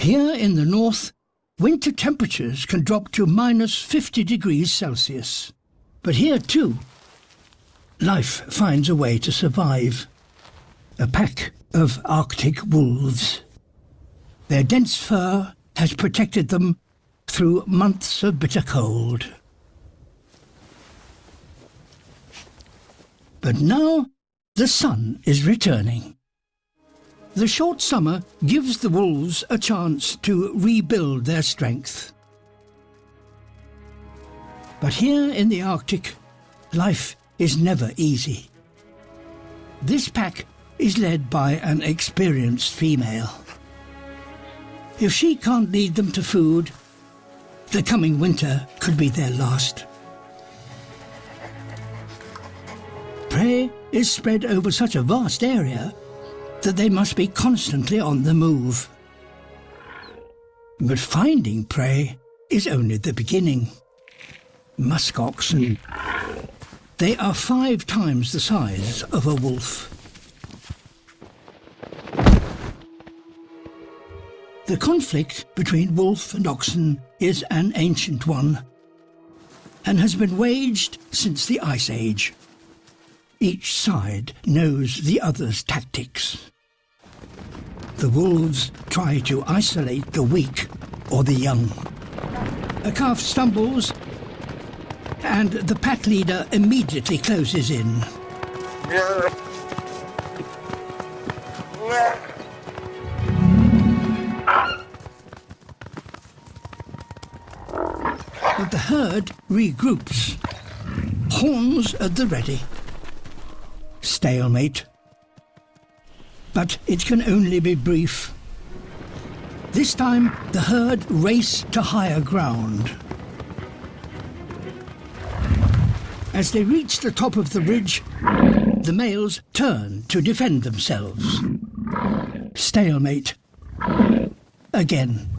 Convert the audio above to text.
Here in the north, winter temperatures can drop to -50 degrees Celsius. But here too, life finds a way to survive. A pack of Arctic wolves. Their dense fur has protected them through months of bitter cold. But now the sun is returning. The short summer gives the wolves a chance to rebuild their strength. But here in the Arctic, life is never easy. This pack is led by an experienced female. If she can't lead them to food, the coming winter could be their last. Prey is spread over such a vast area that they must be constantly on the move. But finding prey is only the beginning. Musk oxen. They are 5 times the size of a wolf. The conflict between wolf and oxen is an ancient one and has been waged since the Ice Age. Each side knows the other's tactics. The wolves try to isolate the weak or the young. A calf stumbles and the pack leader immediately closes in. But the herd regroups, horns at the ready. Stalemate. But it can only be brief. This time, the herd race to higher ground. As they reach the top of the ridge, the males turn to defend themselves. Stalemate. Again.